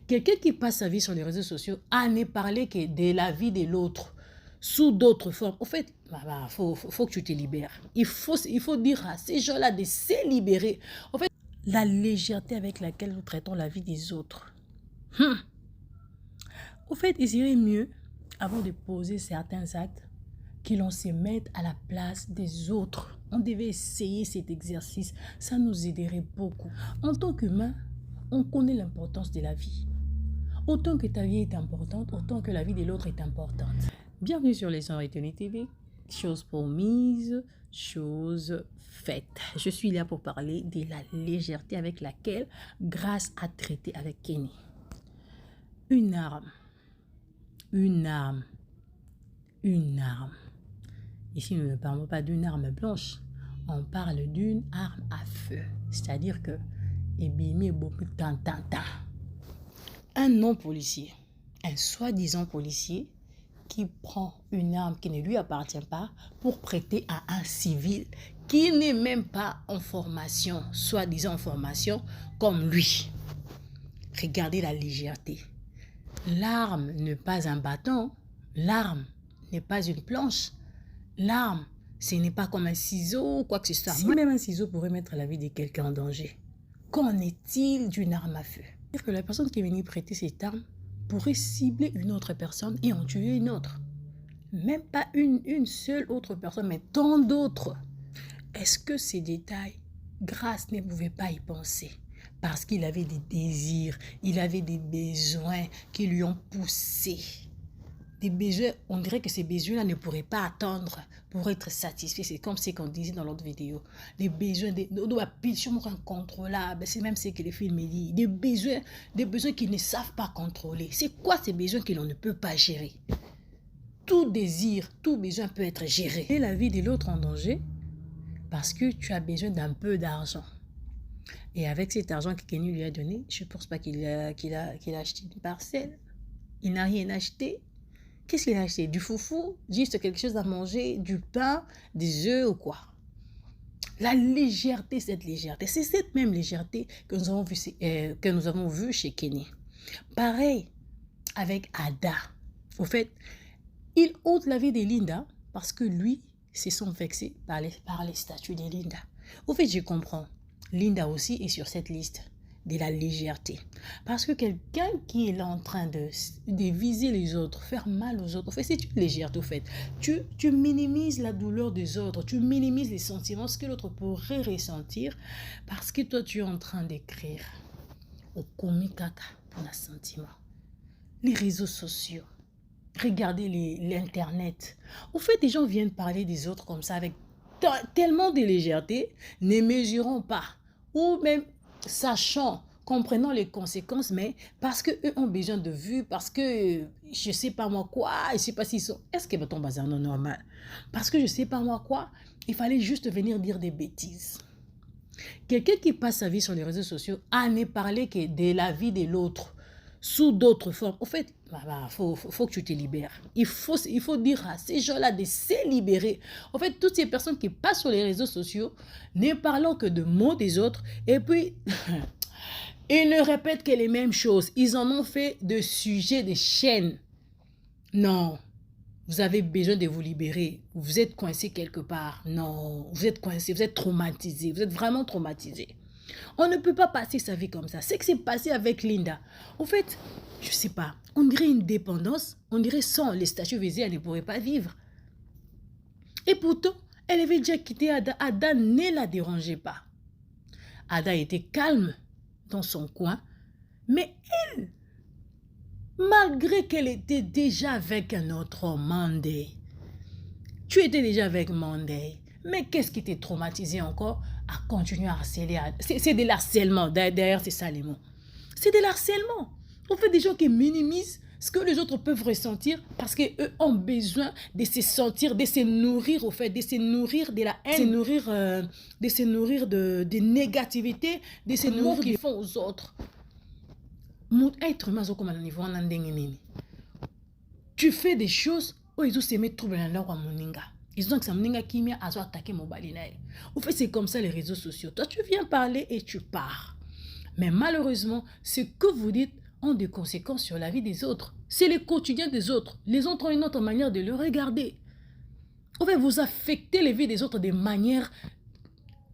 Quelqu'un qui passe sa vie sur les réseaux sociaux à ne parler que de la vie de l'autre sous d'autres formes. En fait, faut que tu te libères. Il faut dire à ces gens-là de se libérer. En fait, la légèreté avec laquelle nous traitons la vie des autres. Au fait, il serait mieux, avant de poser certains actes, que l'on se mette à la place des autres. On devait essayer cet exercice. Ça nous aiderait beaucoup. En tant qu'humain, on connaît l'importance de la vie. Autant que ta vie est importante, autant que la vie de l'autre est importante. Bienvenue sur les Retenue TV. Chose promise, chose faite. Je suis là pour parler de la légèreté avec laquelle Grace a traité avec Kenny. Une arme. Ici, nous ne parlons pas d'une arme blanche. On parle d'une arme à feu. C'est-à-dire que un non-policier, un soi-disant policier qui prend une arme qui ne lui appartient pas pour prêter à un civil qui n'est même pas en formation, soi-disant en formation, comme lui. Regardez la légèreté. L'arme n'est pas un bâton, l'arme n'est pas une planche, l'arme, ce n'est pas comme un ciseau ou quoi que ce soit. Si même un ciseau pourrait mettre la vie de quelqu'un en danger, qu'en est-il d'une arme à feu? C'est-à-dire que la personne qui est venue prêter cette arme pourrait cibler une autre personne et en tuer une autre. Même pas une seule autre personne, mais tant d'autres. Est-ce que ces détails, Grace ne pouvait pas y penser? Parce qu'il avait des désirs, il avait des besoins qui lui ont poussé. Des besoins, on dirait que ces besoins-là ne pourraient pas attendre pour être satisfaits. C'est comme ce qu'on disait dans l'autre vidéo. Les besoins de pulsions incontrôlables, c'est même ce que le film dit. Des besoins qu'ils ne savent pas contrôler. C'est quoi ces besoins que l'on ne peut pas gérer? Tout désir, tout besoin peut être géré. Et la vie de l'autre en danger parce que tu as besoin d'un peu d'argent. Et avec cet argent que Kenny lui a donné, je ne pense pas qu'il a acheté une parcelle. Il n'a rien acheté. Qu'est-ce qu'il a acheté? Du foufou? Juste quelque chose à manger? Du pain? Des œufs ou quoi? La légèreté, cette légèreté. C'est cette même légèreté que nous avons vu chez Kenny. Pareil avec Ada. Au fait, il ôte la vie de Linda parce que lui se sent vexé par les statuts de Linda. Au fait, je comprends. Linda aussi est sur cette liste de la légèreté. Parce que quelqu'un qui est là en train de viser les autres, faire mal aux autres, en fait, c'est une légèreté, au fait. Tu minimises la douleur des autres, tu minimises les sentiments, ce que l'autre pourrait ressentir, parce que toi, tu es en train d'écrire au komikaka pour la sentiment. Les réseaux sociaux. Regardez l'Internet. Au fait, des gens viennent parler des autres comme ça avec tellement de légèreté, ne mesurant pas, ou même sachant, comprenant les conséquences, mais parce qu'eux ont besoin de vues, parce que je ne sais pas moi quoi, je ne sais pas s'ils sont... Est-ce que ton bazar non normal? Parce que je ne sais pas moi quoi, il fallait juste venir dire des bêtises. Quelqu'un qui passe sa vie sur les réseaux sociaux à ne parler que de la vie de l'autre, sous d'autres formes. En fait, faut que tu te libères. Il faut dire à ces gens-là de se libérer. En fait, toutes ces personnes qui passent sur les réseaux sociaux, ne parlant que de mots des autres, et puis, ils ne répètent que les mêmes choses. Ils en ont fait de sujets, de chaînes. Non, vous avez besoin de vous libérer. Vous êtes coincé quelque part. Non, vous êtes coincé, vous êtes traumatisé. Vous êtes vraiment traumatisé. On ne peut pas passer sa vie comme ça. C'est que c'est passé avec Linda. En fait, je ne sais pas. On dirait une dépendance. On dirait sans les statuts visés, elle ne pourrait pas vivre. Et pourtant, elle avait déjà quitté Ada. Ada ne la dérangeait pas. Ada était calme dans son coin. Mais elle, malgré qu'elle était déjà avec un autre homme, Monday. Tu étais déjà avec Monday. Mais qu'est-ce qui t'est traumatisé encore à continuer à harceler? C'est de l'harcèlement. D'ailleurs, c'est ça les mots. C'est de l'harcèlement. On fait des gens qui minimisent ce que les autres peuvent ressentir parce qu'eux ont besoin de se sentir, de se nourrir au fait, de se nourrir de la haine, de se nourrir de négativité, de se nourrir qu'ils font aux autres. Tu fais des choses où ils ont s'aimé trouble dans leur moninga. Ils ont que ça moninga qui m'a attaqué mon balinaï. Au fait, c'est comme ça les réseaux sociaux. Toi, tu viens parler et tu pars. Mais malheureusement, ce que vous dites, ont des conséquences sur la vie des autres. C'est le quotidien des autres. Les autres ont une autre manière de le regarder. En fait, vous affectez les vies des autres de manière...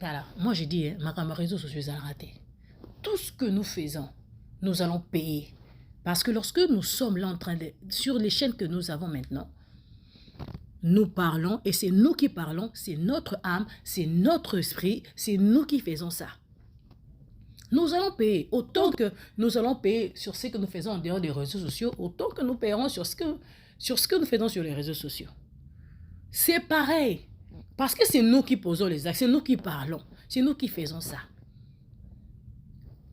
Voilà, moi j'ai dit, ma réseau social a raté. Tout ce que nous faisons, nous allons payer. Parce que lorsque nous sommes là en train de... Sur les chaînes que nous avons maintenant, nous parlons et c'est nous qui parlons, c'est notre âme, c'est notre esprit, c'est nous qui faisons ça. Nous allons payer autant que nous allons payer sur ce que nous faisons en dehors des réseaux sociaux, autant que nous paierons sur ce que nous faisons sur les réseaux sociaux. C'est pareil. Parce que c'est nous qui posons les actes, c'est nous qui parlons, c'est nous qui faisons ça.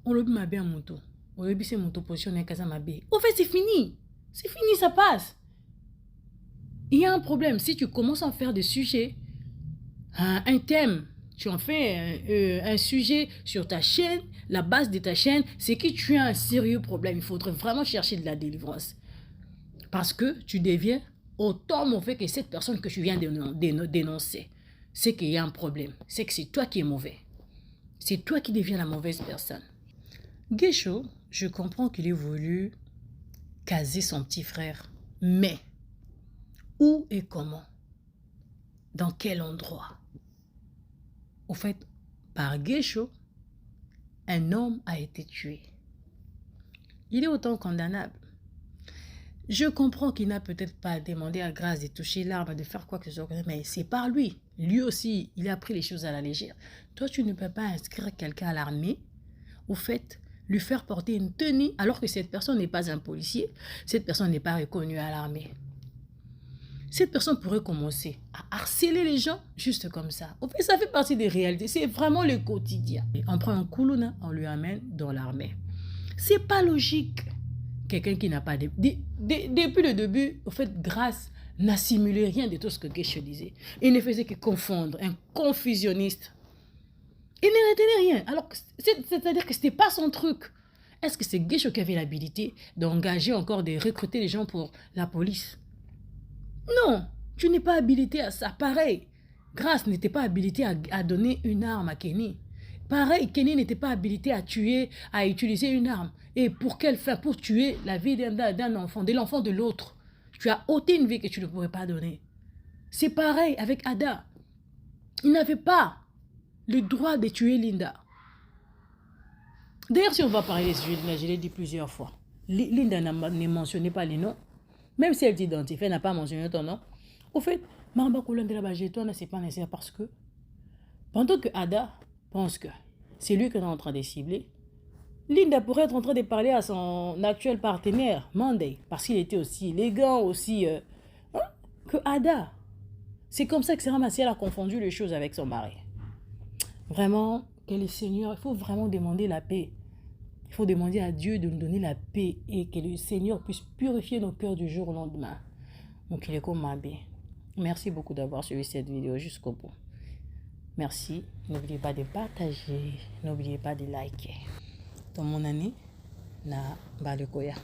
On le dit ma bien mon tour. On le dit c'est mon position dans casa ma bé. Au fait, c'est fini. C'est fini, ça passe. Il y a un problème. Si tu commences à faire des sujets, un thème, tu en fais un sujet sur ta chaîne, la base de ta chaîne, c'est que tu as un sérieux problème. Il faudrait vraiment chercher de la délivrance. Parce que tu deviens autant mauvais que cette personne que tu viens de dénoncer. C'est qu'il y a un problème. C'est que c'est toi qui es mauvais. C'est toi qui deviens la mauvaise personne. Guécho, je comprends qu'il ait voulu caser son petit frère. Mais, où et comment? Dans quel endroit? Au fait, par Guécho, un homme a été tué. Il est autant condamnable. Je comprends qu'il n'a peut-être pas demandé à grâce de toucher l'arme, de faire quoi que ce soit, mais c'est par lui. Lui aussi, il a pris les choses à la légère. Toi, tu ne peux pas inscrire quelqu'un à l'armée, au fait, lui faire porter une tenue, alors que cette personne n'est pas un policier, cette personne n'est pas reconnue à l'armée. Cette personne pourrait commencer à harceler les gens juste comme ça. Au fait, ça fait partie des réalités. C'est vraiment le quotidien. Et on prend un koulouna, on lui amène dans l'armée. C'est pas logique. Quelqu'un qui n'a pas... Depuis le début, au fait, Grâce n'a simulé rien de tout ce que Guécho disait. Il ne faisait que confondre, un confusionniste. Il ne retenait rien. Alors, c'est-à-dire que ce n'était pas son truc. Est-ce que c'est Guécho qui avait l'habilité d'engager encore, de recruter les gens pour la police? Non, tu n'es pas habilité à ça. Pareil, Grâce n'était pas habilité à donner une arme à Kenny. Pareil, Kenny n'était pas habilité à tuer, à utiliser une arme. Et pour quelle fin? Pour tuer la vie d'un enfant, de l'enfant de l'autre. Tu as ôté une vie que tu ne pourrais pas donner. C'est pareil avec Ada. Il n'avait pas le droit de tuer Linda. D'ailleurs, si on va parler de ce sujet, je l'ai dit plusieurs fois. Linda ne mentionnait pas les noms. Même si elle t'identifie, elle n'a pas mentionné ton nom. Au fait, Mamba Koulandela Bajetona, c'est pas nécessaire parce que pendant que Ada pense que c'est lui qu'on est en train de cibler, Linda pourrait être en train de parler à son actuel partenaire, Monday, parce qu'il était aussi élégant, aussi que Ada. C'est comme ça que Sarah Maciel a confondu les choses avec son mari. Vraiment, que le Seigneur, il faut vraiment demander la paix. Il faut demander à Dieu de nous donner la paix et que le Seigneur puisse purifier nos cœurs du jour au lendemain. Donc il est comme ma paix. Merci beaucoup d'avoir suivi cette vidéo jusqu'au bout. Merci. N'oubliez pas de partager. N'oubliez pas de liker. Dans mon année, na balekoya.